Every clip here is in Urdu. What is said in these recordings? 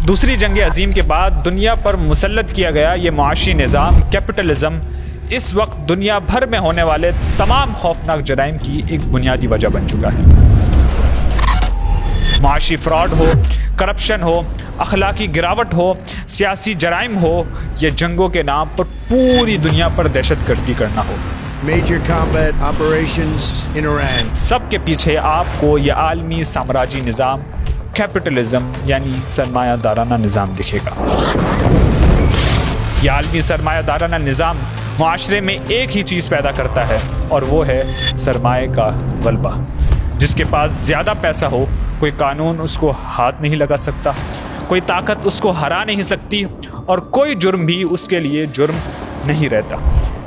دوسری جنگ عظیم کے بعد دنیا پر مسلط کیا گیا یہ معاشی نظام کیپٹلزم اس وقت دنیا بھر میں ہونے والے تمام خوفناک جرائم کی ایک بنیادی وجہ بن چکا ہے۔ معاشی فراڈ ہو، کرپشن ہو، اخلاقی گراوٹ ہو، سیاسی جرائم ہو، یا جنگوں کے نام پر پوری دنیا پر دہشت گردی کرنا ہو، Major combat operations in Iran. سب کے پیچھے آپ کو یہ عالمی سامراجی نظام کیپٹلزم یعنی سرمایہ دارانہ نظام دکھے گا۔ یہ عالمی سرمایہ دارانہ نظام معاشرے میں ایک ہی چیز پیدا کرتا ہے اور وہ ہے سرمایہ کا غلبہ۔ جس کے پاس زیادہ پیسہ ہو، کوئی قانون اس کو ہاتھ نہیں لگا سکتا، کوئی طاقت اس کو ہرا نہیں سکتی، اور کوئی جرم بھی اس کے لیے جرم نہیں رہتا۔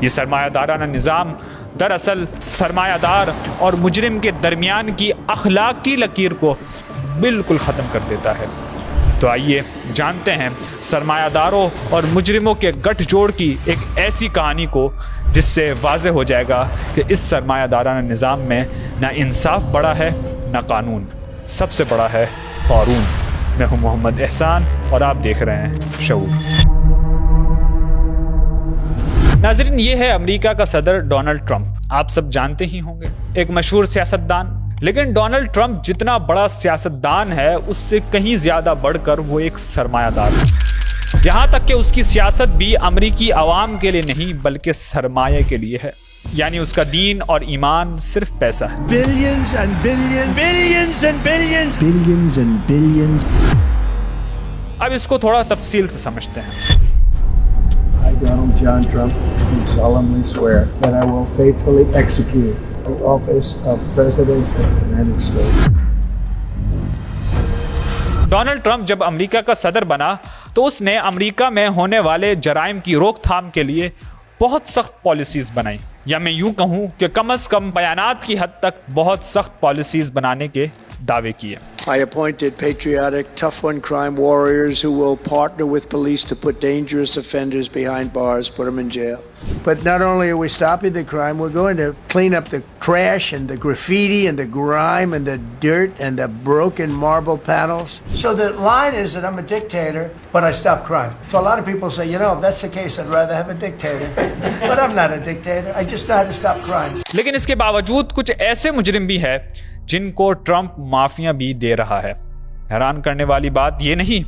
یہ سرمایہ دارانہ نظام دراصل سرمایہ دار اور مجرم کے درمیان کی اخلاقی لکیر کو بالکل ختم کر دیتا ہے۔ تو آئیے جانتے ہیں سرمایہ داروں اور مجرموں کے گٹھ جوڑ کی ایک ایسی کہانی کو جس سے واضح ہو جائے گا کہ اس سرمایہ دارانہ نظام میں نہ انصاف بڑا ہے نہ قانون، سب سے بڑا ہے قارون۔ میں ہوں محمد احسان اور آپ دیکھ رہے ہیں شعور۔ ناظرین، یہ ہے امریکہ کا صدر ڈونلڈ ٹرمپ۔ آپ سب جانتے ہی ہوں گے، ایک مشہور سیاستدان۔ لیکن ڈونلڈ ٹرمپ جتنا بڑا سیاستدان ہے اس سے کہیں زیادہ بڑھ کر وہ ایک سرمایہ دار ہے۔ یہاں تک کہ اس کی سیاست بھی امریکی عوام کے لیے نہیں بلکہ سرمایہ کے لیے ہے، یعنی اس کا دین اور ایمان صرف پیسہ ہے۔ Billions and billions, billions and billions, billions and billions. اب اس کو تھوڑا تفصیل سے سمجھتے ہیں۔ I, Donald John Trump, do solemnly swear that I will faithfully execute the office of President of the United States. Donald Trump جب امریکہ کا صدر بنا تو اس نے امریکہ میں ہونے والے جرائم کی روک تھام کے لیے بہت سخت پالیسیز بنائی، یا میں یوں کہوں کہ کم از کم بیانات کی حد تک بہت سخت پالیسیز بنانے کے دعوے کیے۔ I appointed patriotic, tough-on crime warriors who will partner with police to put dangerous offenders behind bars, put them in jail. But not only are we stopping the crime, we're going to clean up the trash and the graffiti and the grime and the dirt and the broken marble panels. So the line is that I'm a dictator, but I stop crime. So a lot of people say, you know, if that's the case, I'd rather have a dictator. But I'm not a dictator. I just know how to stop crime. لیکن اس کے باوجود کچھ ایسے مجرم بھی ہیں جن کو ٹرمپ معافیاں بھی دے رہا ہے۔ حیران کرنے والی بات یہ نہیں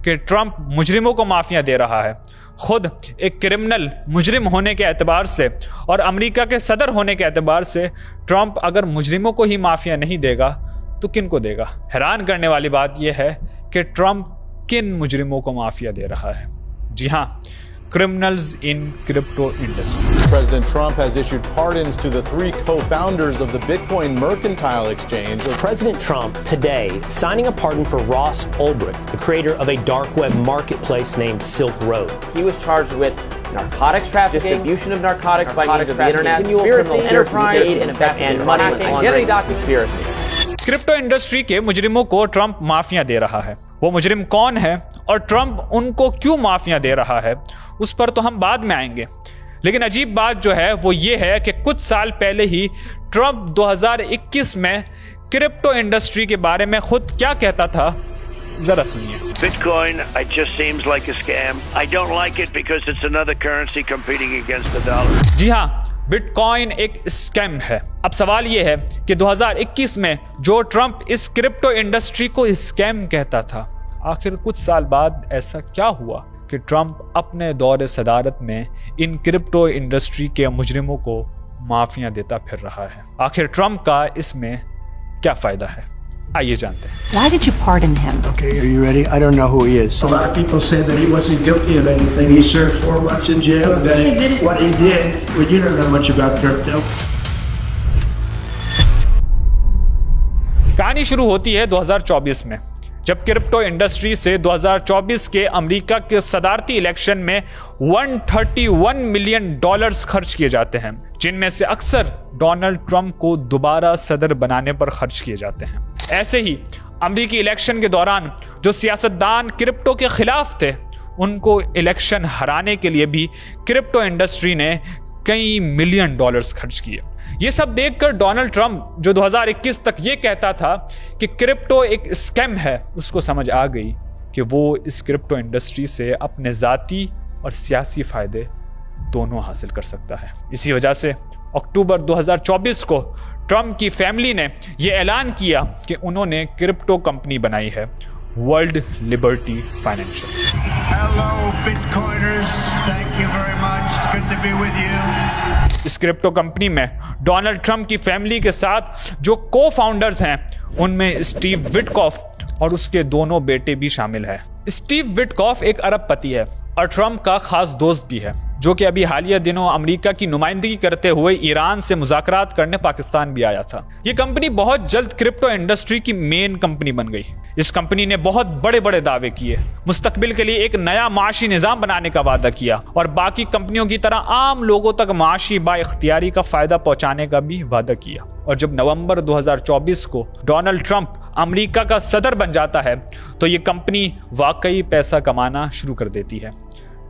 کہ ٹرمپ مجرموں کو معافیاں دے رہا ہے، خود ایک کرمنل مجرم ہونے کے اعتبار سے اور امریکہ کے صدر ہونے کے اعتبار سے ٹرمپ اگر مجرموں کو ہی معافیاں نہیں دے گا تو کن کو دے گا؟ حیران کرنے والی بات یہ ہے کہ ٹرمپ کن مجرموں کو معافیاں دے رہا ہے؟ جی ہاں، criminals in crypto industry. President Trump has issued pardons to the 3 co-founders of the Bitcoin Mercantile Exchange. President Trump today signing a pardon for Ross Ulbricht, the creator of a dark web marketplace named Silk Road. He was charged with narcotics trafficking, distribution of narcotics by means of the internet, conspiracy, enterprise, and money laundering, laundering, conspiracy. Crypto industry کے مجرموں کو ٹرمپ معافیاں دے رہا ہے۔ وہ مجرم کون ہے اور ٹرمپ ان کو کیوں معافیاں دے رہا ہے اس پر تو ہم بعد میں آئیں گے، لیکن عجیب بات جو ہے وہ یہ ہے کہ کچھ سال پہلے ہی ٹرمپ 2021 میں کرپٹو انڈسٹری کے بارے میں خود کیا کہتا تھا، ذرا سنیے۔ Bitcoin, it just seems like a scam. I don't like it because it's another currency competing against the dollar. جی ہاں، بٹ کوائن ایک اسکیم ہے۔ اب سوال یہ ہے کہ 2021 میں جو ٹرمپ اس کرپٹو انڈسٹری کو اسکیم کہتا تھا، آخر کچھ سال بعد ایسا کیا ہوا کہ ٹرمپ اپنے دور صدارت میں ان کرپٹو انڈسٹری کے مجرموں کو معافیاں دیتا پھر رہا ہے؟ آخر ٹرمپ کا اس میں کیا فائدہ ہے؟ آئیے جانتے ہیں۔ Why did you pardon him? Okay, are you ready? I don't know who he is. A lot of people say that he wasn't guilty of anything. He served 4 months in jail. And then what he did, well, you don't know much about crypto. کہانی شروع ہوتی ہے 2024 میں، جب کرپٹو انڈسٹری سے 2024 کے امریکہ کے صدارتی الیکشن میں $131 ملین خرچ کیے جاتے ہیں، جن میں سے اکثر ڈونلڈ ٹرمپ کو دوبارہ صدر بنانے پر خرچ کیے جاتے ہیں۔ ایسے ہی امریکی الیکشن کے دوران جو سیاستدان کرپٹو کے خلاف تھے ان کو الیکشن ہرانے کے لیے بھی کرپٹو انڈسٹری نے کئی ملین ڈالرز خرچ کیے۔ یہ سب دیکھ کر ڈونلڈ ٹرمپ جو 2021 تک یہ کہتا تھا کہ کرپٹو ایک اسکیم ہے، اس کو سمجھ آ گئی کہ وہ اس کرپٹو انڈسٹری سے اپنے ذاتی اور سیاسی فائدے دونوں حاصل کر سکتا ہے۔ اسی وجہ سے اکتوبر 2024 کو ٹرمپ کی فیملی نے یہ اعلان کیا کہ انہوں نے کرپٹو کمپنی بنائی ہے world Liberty financial. Hello, Bitcoiners. Thank you very much. It's good to be with you. اس کرپٹو کمپنی میں ڈونلڈ ٹرمپ کی فیملی کے ساتھ جو کو فاؤنڈرز ہیں ان میں اسٹیو وٹکوف اور اس کے دونوں بیٹے بھی شامل ہیں۔ اسٹیو وٹکوف ایک ارب پتی ہے اور ٹرمپ کا خاص دوست بھی ہے، جو کہ ابھی حالیہ دنوں امریکہ کی نمائندگی کرتے ہوئے ایران سے مذاکرات کرنے پاکستان بھی آیا تھا۔ یہ کمپنی بہت جلد کرپٹو انڈسٹری کی مین کمپنی بن گئی۔ اس کمپنی نے بہت بڑے بڑے دعوے کیے، مستقبل کے لیے ایک نیا معاشی نظام بنانے کا وعدہ کیا اور باقی کمپنیوں کی طرح عام لوگوں تک معاشی با اختیاری کا فائدہ پہنچانے کا بھی وعدہ کیا۔ اور جب نومبر 2024 کو ڈونلڈ ٹرمپ امریکہ کا صدر بن جاتا ہے تو یہ کمپنی واقعی پیسہ کمانا شروع کر دیتی ہے۔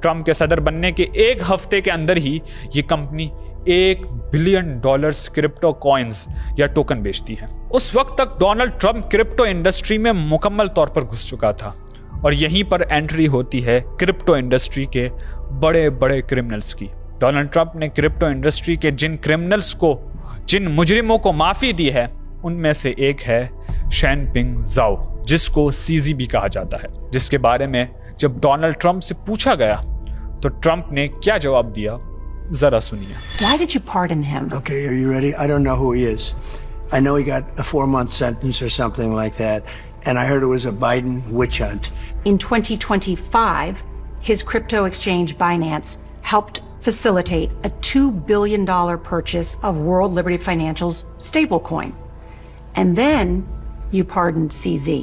ٹرمپ کے صدر بننے کے ایک ہفتے کے اندر ہی یہ کمپنی $1 بلین کرپٹو کوائنز یا ٹوکن بیچتی ہے۔ اس وقت تک ڈونلڈ ٹرمپ کرپٹو انڈسٹری میں مکمل طور پر گھس چکا تھا اور یہیں پر انٹری ہوتی ہے کرپٹو انڈسٹری کے بڑے بڑے کرمنلز کی۔ ڈونلڈ ٹرمپ نے کرپٹو انڈسٹری کے جن مجرموں کو معافی دی ہے ان میں سے ایک ہے شین پنگ زاؤ، جس کو CZ بھی کہا جاتا ہے، جس کے بارے میں جب ڈونلڈ ٹرمپ سے پوچھا گیا تو ٹرمپ نے کیا جواب دیا ذرا سنیے۔ Why did you pardon him? Okay, are you ready? I don't know who he is. I know he got a 4-month sentence or something like that, and I heard it was a Biden witch hunt. In 2025, his crypto exchange Binance helped facilitate a $2 billion purchase of World Liberty Financial's stablecoin. And then you pardoned CZ.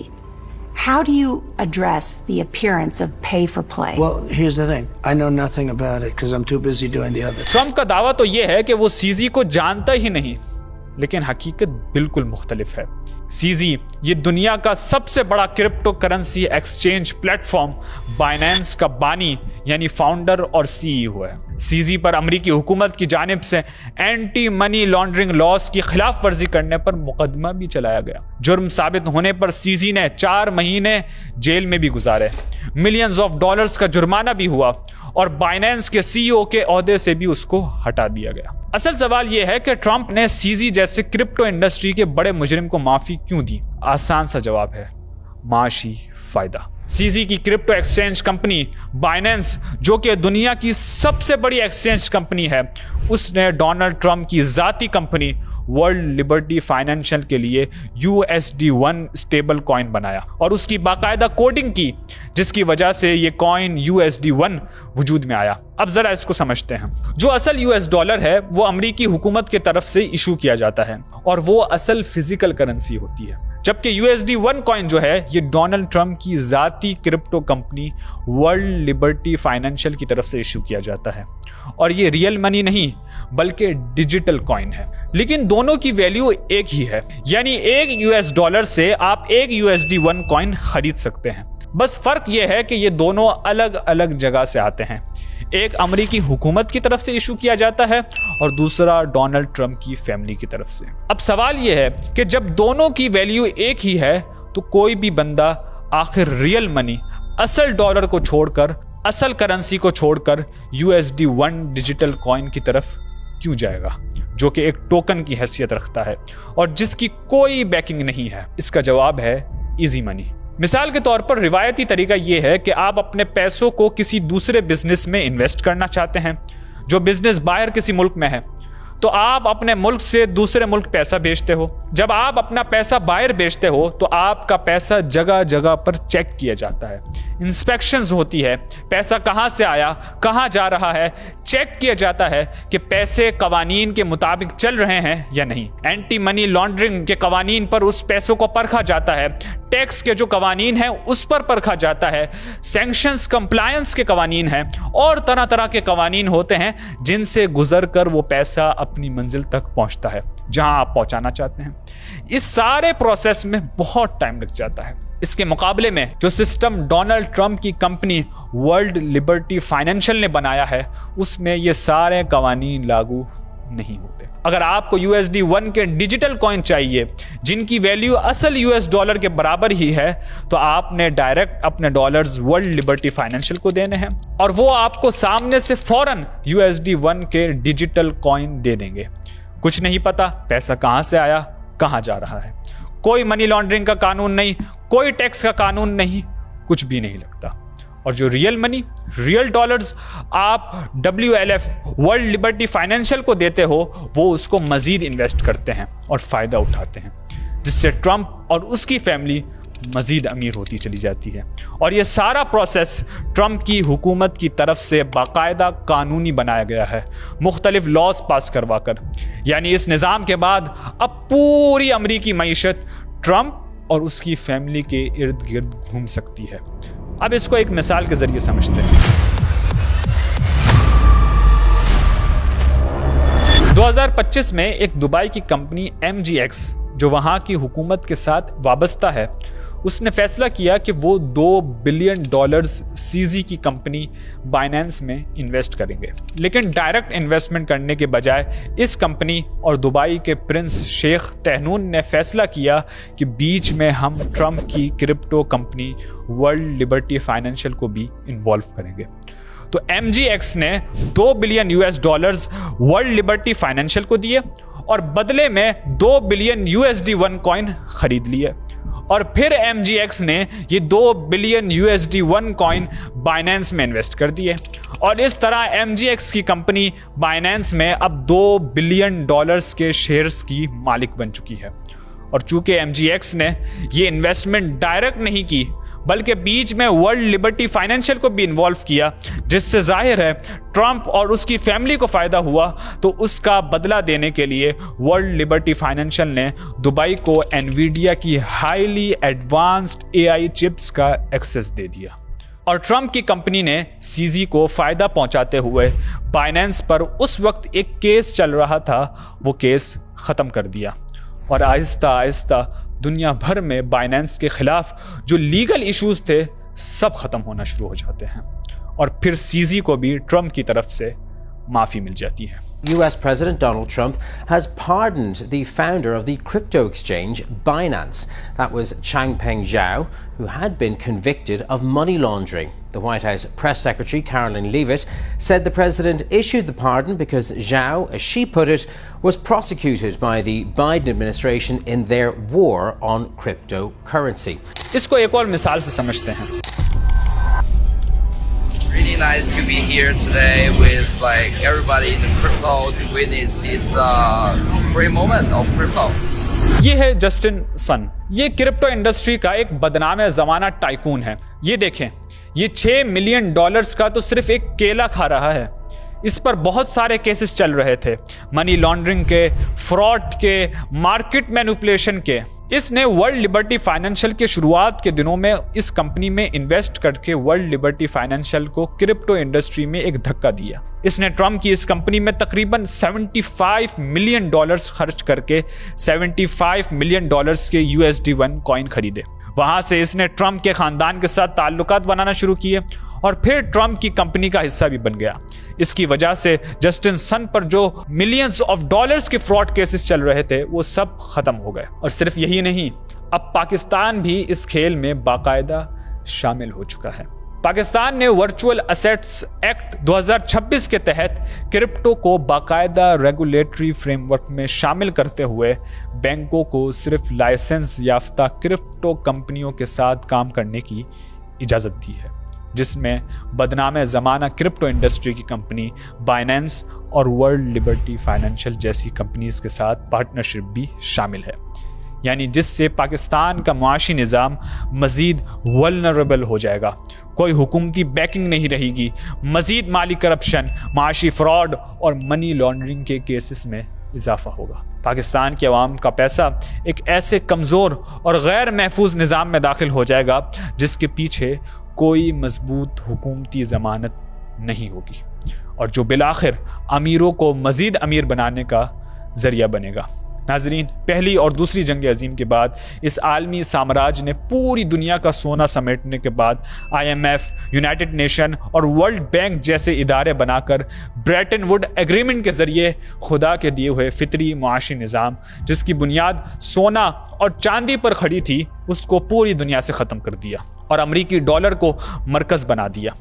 How do you address the appearance of pay for play? Well, here's the thing. I know nothing about it because I'm too busy doing the other. Trump کا دعویٰ تو یہ ہے کہ وہ CZ کو جانتا ہی نہیں، لیکن حقیقت بالکل مختلف ہے۔ CZ یہ دنیا کا سب سے بڑا crypto currency exchange plate form Binance کا بانی یعنی فاؤنڈر اور CEO ہے۔ CZ پر امریکی حکومت کی جانب سے اینٹی منی لانڈرنگ لاز کی خلاف ورزی کرنے پر مقدمہ بھی چلایا گیا۔ جرم ثابت ہونے پر CZ نے 4 مہینے جیل میں بھی گزارے، ملینز آف ڈالرز کا جرمانہ بھی ہوا اور بائنانس کے CEO کے عہدے سے بھی اس کو ہٹا دیا گیا۔ اصل سوال یہ ہے کہ ٹرمپ نے CZ جیسے کرپٹو انڈسٹری کے بڑے مجرم کو معافی کیوں دی؟ آسان سا جواب ہے معاشی فائدہ۔ CZ کی کرپٹو ایکسچینج کمپنی بائنانس، جو کہ دنیا کی سب سے بڑی ایکسچینج کمپنی ہے، اس نے ڈونلڈ ٹرمپ کی ذاتی کمپنی ورلڈ لبرٹی فائنینشل کے لیے USD1 اسٹیبل کوائن بنایا اور اس کی باقاعدہ کوڈنگ کی، جس کی وجہ سے یہ کوائن USD1 وجود میں آیا۔ اب ذرا اس کو سمجھتے ہیں۔ جو اصل US ڈالر ہے وہ امریکی حکومت کی طرف سے ایشو کیا جاتا ہے اور وہ اصل فزیکل کرنسی ہوتی ہے، جبکہ USD1 کوائن جو ہے یہ ڈونلڈ ٹرمپ کی ذاتی crypto company world Liberty financial کی طرف سے ایشو کیا جاتا ہے اور یہ ریئل منی نہیں بلکہ ڈیجیٹل کوائن ہے، لیکن دونوں کی ویلیو ایک ہی ہے، یعنی ایک US ڈالر سے آپ ایک USD1 کوائن خرید سکتے ہیں۔ بس فرق یہ ہے کہ یہ دونوں الگ الگ جگہ سے آتے ہیں، ایک امریکی حکومت کی طرف سے ایشو کیا جاتا ہے اور دوسرا ڈونلڈ ٹرمپ کی فیملی کی طرف سے۔ اب سوال یہ ہے کہ جب دونوں کی ویلیو ایک ہی ہے تو کوئی بھی بندہ آخر ریئل منی، اصل ڈالر کو چھوڑ کر، اصل کرنسی کو چھوڑ کر USD1 ڈیجیٹل کوائن کی طرف کیوں جائے گا، جو کہ ایک ٹوکن کی حیثیت رکھتا ہے اور جس کی کوئی بیکنگ نہیں ہے؟ اس کا جواب ہے ایزی منی۔ مثال کے طور پر روایتی طریقہ یہ ہے کہ آپ اپنے پیسوں کو کسی دوسرے بزنس میں انویسٹ کرنا چاہتے ہیں، جو بزنس باہر کسی ملک میں ہے، تو آپ اپنے ملک سے دوسرے ملک پیسہ بھیجتے ہو۔ جب آپ اپنا پیسہ باہر بھیجتے ہو تو آپ کا پیسہ جگہ جگہ پر چیک کیا جاتا ہے، انسپیکشنز ہوتی ہے، پیسہ کہاں سے آیا، کہاں جا رہا ہے، چیک کیا جاتا ہے کہ پیسے قوانین کے مطابق چل رہے ہیں یا نہیں۔ اینٹی منی لانڈرنگ کے قوانین پر اس پیسوں کو پرکھا جاتا ہے، ٹیکس کے جو قوانین ہیں اس پر پرکھا جاتا ہے، سینکشنز کمپلائنس کے قوانین ہیں اور طرح طرح کے قوانین ہوتے ہیں جن سے گزر کر وہ پیسہ اپنی منزل تک پہنچتا ہے جہاں آپ پہنچانا چاہتے ہیں۔ اس سارے پروسیس میں بہت ٹائم لگ جاتا ہے۔ اس کے مقابلے میں جو سسٹم ڈونلڈ ٹرمپ کی کمپنی ورلڈ لبرٹی فائنینشل نے بنایا ہے، اس میں یہ سارے قوانین لاگو نہیں ہوتے. اگر آپ کو USD1 کے ڈیجیٹل کوائن چاہیے جن کی ویلیو اصل $US کے برابر ہی ہے تو آپ نے ڈائریکٹ اپنے ڈالرز ورلڈ لبرٹی فائنینشیل کو دینے ہیں اور وہ آپ کو سامنے سے فوراً USD1 کے ڈیجیٹل کوائن دے دیں گے. کچھ نہیں پتا پیسہ کہاں سے آیا کہاں جا رہا ہے. کوئی منی لانڈرنگ کا قانون نہیں, کوئی ٹیکس کا قانون نہیں, کچھ بھی نہیں لگتا. اور جو ریئل منی, ریئل ڈالرز آپ WLF ورلڈ لبرٹی فائنینشیل کو دیتے ہو وہ اس کو مزید انویسٹ کرتے ہیں اور فائدہ اٹھاتے ہیں, جس سے ٹرمپ اور اس کی فیملی مزید امیر ہوتی چلی جاتی ہے. اور یہ سارا پروسیس ٹرمپ کی حکومت کی طرف سے باقاعدہ قانونی بنایا گیا ہے, مختلف لاز پاس کروا کر. یعنی اس نظام کے بعد اب پوری امریکی معیشت ٹرمپ اور اس کی فیملی کے ارد گرد گھوم سکتی ہے. اب اس کو ایک مثال کے ذریعے سمجھتے ہیں. 2025 میں ایک دبئی کی کمپنی MGX جو وہاں کی حکومت کے ساتھ وابستہ ہے, اس نے فیصلہ کیا کہ وہ $2 بلین CZ کی کمپنی بائنینس میں انویسٹ کریں گے. لیکن ڈائریکٹ انویسٹمنٹ کرنے کے بجائے اس کمپنی اور دبئی کے پرنس شیخ تہنون نے فیصلہ کیا کہ بیچ میں ہم ٹرمپ کی crypto company world Liberty financial کو بھی انوالو کریں گے. تو MGX نے $2 بلین ورلڈ لبرٹی فائنینشیل کو دیے اور بدلے میں $2 بلین USD1 کوائن خرید لیے. اور پھر MGX نے یہ $2 بلین USD1 کوائن بائنینس میں انویسٹ کر دیے اور اس طرح MGX کی کمپنی بائنینس میں اب $2 بلین کے شیئرز کی مالک بن چکی ہے. اور چونکہ MGX نے یہ انویسٹمنٹ ڈائریکٹ نہیں کی بلکہ بیچ میں ورلڈ لبرٹی فائنینشیل کو بھی انوالو کیا, جس سے ظاہر ہے ٹرمپ اور اس کی فیملی کو فائدہ ہوا, تو اس کا بدلہ دینے کے لیے ورلڈ لبرٹی فائنینشیل نے دبئی کو انویڈیا کی ہائیلی ایڈوانسڈ AI چپس کا ایکسس دے دیا. اور ٹرمپ کی کمپنی نے CZ کو فائدہ پہنچاتے ہوئے بائنینس پر اس وقت ایک کیس چل رہا تھا, وہ کیس ختم کر دیا. اور آہستہ آہستہ دنیا بھر میں بائنینس کے خلاف جو لیگل ایشوز تھے سب ختم ہونا شروع ہو جاتے ہیں اور پھر CZ کو بھی ٹرمپ کی طرف سے معافی مل جاتی ہے. US President Donald Trump has pardoned the founder of the crypto exchange Binance. That was Changpeng Zhao, who had been convicted of money laundering. The White House Press Secretary Caroline Leavitt said the president issued the pardon because Zhao, as she put it, was prosecuted by the Biden administration in their war on cryptocurrency. اس کو ایک اور مثال سے سمجھتے ہیں. Really nice to be here today with like everybody in the crypto to witness this great moment of crypto. یہ ہے جسٹن سن. یہ کرپٹو انڈسٹری کا ایک بدنام زمانہ ٹائکون ہے. یہ دیکھیں, یہ $6 ملین کا تو صرف ایک کیلا کھا رہا ہے. اس پر بہت سارے کیسز چل رہے تھے, منی لانڈرنگ کے, فراڈ کے, مارکیٹ مینوپولیشن کے. اس نے ورلڈ لبرٹی فائنینشیل کے شروعات کے دنوں میں اس کمپنی میں انویسٹ کر کے ورلڈ لبرٹی فائنینشیل کو کرپٹو انڈسٹری میں ایک دھکا دیا. اس نے ٹرمپ کی اس کمپنی میں تقریباً $75 ملین خرچ کر کے $75 ملین کے USD1 کوائن خریدے. وہاں سے اس نے ٹرمپ کے خاندان کے ساتھ تعلقات بنانا شروع کیے اور پھر ٹرمپ کی کمپنی کا حصہ بھی بن گیا. اس کی وجہ سے جسٹن سن پر جو ملینز آف ڈالرز کے فراڈ کیسز چل رہے تھے وہ سب ختم ہو گئے. اور صرف یہی نہیں, اب پاکستان بھی اس کھیل میں باقاعدہ شامل ہو چکا ہے. پاکستان نے ورچوئل ایسیٹس ایکٹ 2026 کے تحت کرپٹو کو باقاعدہ ریگولیٹری فریم ورک میں شامل کرتے ہوئے بینکوں کو صرف لائسنس یافتہ کرپٹو کمپنیوں کے ساتھ کام کرنے کی اجازت دی ہے, جس میں بدنام زمانہ کرپٹو انڈسٹری کی کمپنی بائنینس اور ورلڈ لبرٹی فائنینشیل جیسی کمپنیز کے ساتھ پارٹنرشپ بھی شامل ہے. یعنی جس سے پاکستان کا معاشی نظام مزید ولنریبل ہو جائے گا. کوئی حکومتی بیکنگ نہیں رہے گی, مزید مالی کرپشن, معاشی فراڈ اور منی لانڈرنگ کے کیسز میں اضافہ ہوگا. پاکستان کے عوام کا پیسہ ایک ایسے کمزور اور غیر محفوظ نظام میں داخل ہو جائے گا جس کے پیچھے کوئی مضبوط حکومتی ضمانت نہیں ہوگی اور جو بالآخر امیروں کو مزید امیر بنانے کا ذریعہ بنے گا. ناظرین، پہلی اور دوسری جنگ عظیم کے بعد اس عالمی سامراج نے پوری دنیا کا سونا سمیٹنے کے بعد IMF، یونائٹڈ نیشن اور ورلڈ بینک جیسے ادارے بنا کر بریٹن ووڈ ایگریمنٹ کے ذریعے خدا کے دیے ہوئے فطری معاشی نظام جس کی بنیاد سونا اور چاندی پر کھڑی تھی اس کو پوری دنیا سے ختم کر دیا اور امریکی ڈالر کو مرکز بنا دیا،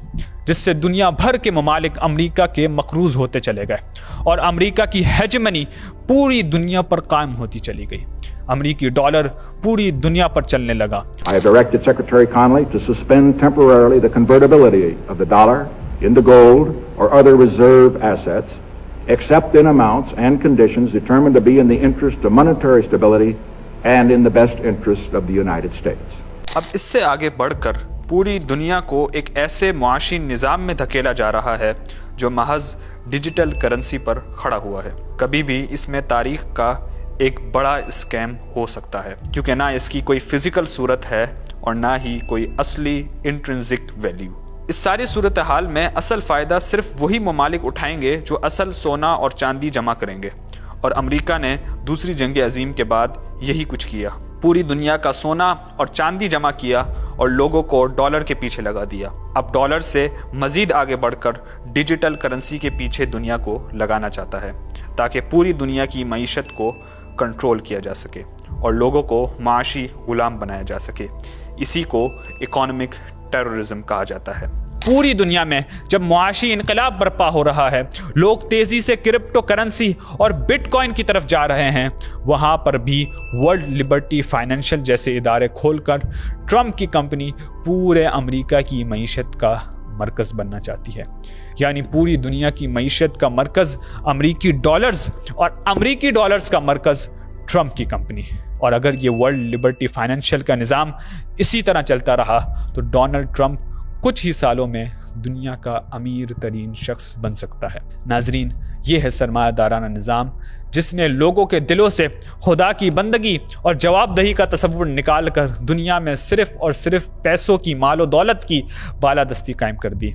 جس سے دنیا بھر کے ممالک امریکہ کے مقروض ہوتے چلے گئے اور امریکہ کی ہیجمنی پوری دنیا پر قائم ہوتی چلی گئی۔ امریکی ڈالر پوری دنیا پر چلنے لگا۔ I have directed Secretary Connally to suspend temporarily the convertibility of the dollar into gold or other reserve assets, except in amounts and conditions determined to be in the interest of monetary stability and in the best interest of the United States. اب اس سے آگے بڑھ کر پوری دنیا کو ایک ایسے معاشی نظام میں دھکیلا جا رہا ہے جو محض ڈیجیٹل کرنسی پر کھڑا ہوا ہے۔ کبھی بھی اس میں تاریخ کا ایک بڑا اسکیم ہو سکتا ہے، کیونکہ نہ اس کی کوئی فزیکل صورت ہے اور نہ ہی کوئی اصلی انٹرنزک ویلیو۔ اس ساری صورتحال میں اصل فائدہ صرف وہی ممالک اٹھائیں گے جو اصل سونا اور چاندی جمع کریں گے، اور امریکہ نے دوسری جنگ عظیم کے بعد یہی کچھ کیا۔ پوری دنیا کا سونا اور چاندی جمع کیا اور لوگوں کو ڈالر کے پیچھے لگا دیا۔ اب ڈالر سے مزید آگے بڑھ کر ڈیجیٹل کرنسی کے پیچھے دنیا کو لگانا چاہتا ہے تاکہ پوری دنیا کی معیشت کو کنٹرول کیا جا سکے اور لوگوں کو معاشی غلام بنایا جا سکے۔ اسی کو اکانومک ٹیررزم کہا جاتا ہے۔ پوری دنیا میں جب معاشی انقلاب برپا ہو رہا ہے، لوگ تیزی سے کرپٹو کرنسی اور بٹ کوائن کی طرف جا رہے ہیں، وہاں پر بھی ورلڈ لبرٹی فائنینشل جیسے ادارے کھول کر ٹرمپ کی کمپنی پورے امریکہ کی معیشت کا مرکز بننا چاہتی ہے۔ یعنی پوری دنیا کی معیشت کا مرکز امریکی ڈالرز اور امریکی ڈالرز کا مرکز ٹرمپ کی کمپنی۔ اور اگر یہ ورلڈ لبرٹی فائنینشل کا نظام اسی طرح چلتا رہا تو ڈونلڈ ٹرمپ کچھ ہی سالوں میں دنیا کا امیر ترین شخص بن سکتا ہے۔ ناظرین، یہ ہے سرمایہ دارانہ نظام جس نے لوگوں کے دلوں سے خدا کی بندگی اور جواب دہی کا تصور نکال کر دنیا میں صرف اور صرف پیسوں کی، مال و دولت کی بالادستی قائم کر دی۔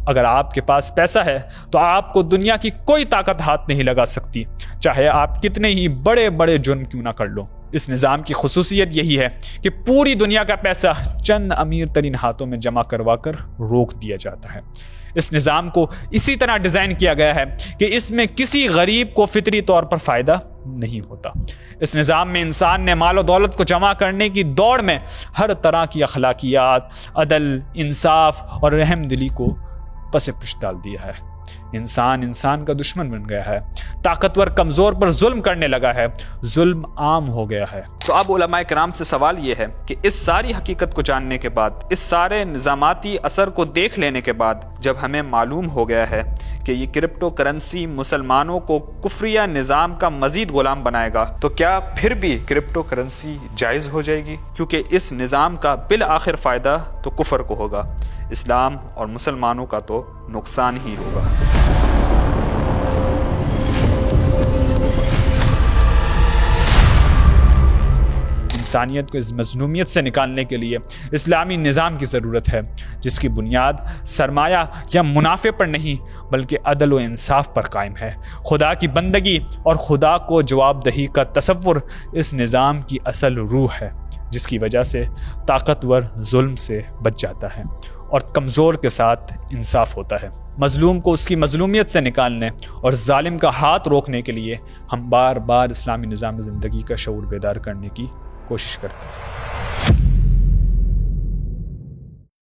اگر آپ کے پاس پیسہ ہے تو آپ کو دنیا کی کوئی طاقت ہاتھ نہیں لگا سکتی، چاہے آپ کتنے ہی بڑے بڑے جرم کیوں نہ کر لو۔ اس نظام کی خصوصیت یہی ہے کہ پوری دنیا کا پیسہ چند امیر ترین ہاتھوں میں جمع کروا کر روک دیا جاتا ہے۔ اس نظام کو اسی طرح ڈیزائن کیا گیا ہے کہ اس میں کسی غریب کو فطری طور پر فائدہ نہیں ہوتا۔ اس نظام میں انسان نے مال و دولت کو جمع کرنے کی دوڑ میں ہر طرح کی اخلاقیات، عدل، انصاف اور رحم دلی کو پس پش ڈال دیا ہے۔ انسان کا دشمن بن گیا ہے، طاقتور کمزور پر ظلم کرنے لگا ہے، ظلم عام ہو گیا ہے۔ تو اب علماء کرام سے سوال یہ ہے کہ اس ساری حقیقت کو جاننے کے بعد، اس سارے نظاماتی اثر کو دیکھ لینے کے بعد، جب ہمیں معلوم ہو گیا ہے کہ یہ کرپٹو کرنسی مسلمانوں کو کفریہ نظام کا مزید غلام بنائے گا، تو کیا پھر بھی کرپٹو کرنسی جائز ہو جائے گی؟ کیونکہ اس نظام کا بالآخر فائدہ تو کفر کو ہوگا، اسلام اور مسلمانوں کا تو نقصان ہی ہوگا۔ انسانیت کو اس مظلومیت سے نکالنے کے لیے اسلامی نظام کی ضرورت ہے جس کی بنیاد سرمایہ یا منافع پر نہیں بلکہ عدل و انصاف پر قائم ہے۔ خدا کی بندگی اور خدا کو جواب دہی کا تصور اس نظام کی اصل روح ہے، جس کی وجہ سے طاقتور ظلم سے بچ جاتا ہے اور کمزور کے ساتھ انصاف ہوتا ہے۔ مظلوم کو اس کی مظلومیت سے نکالنے اور ظالم کا ہاتھ روکنے کے لیے ہم بار بار اسلامی نظام زندگی کا شعور بیدار کرنے کی کوشش کرتے ہیں۔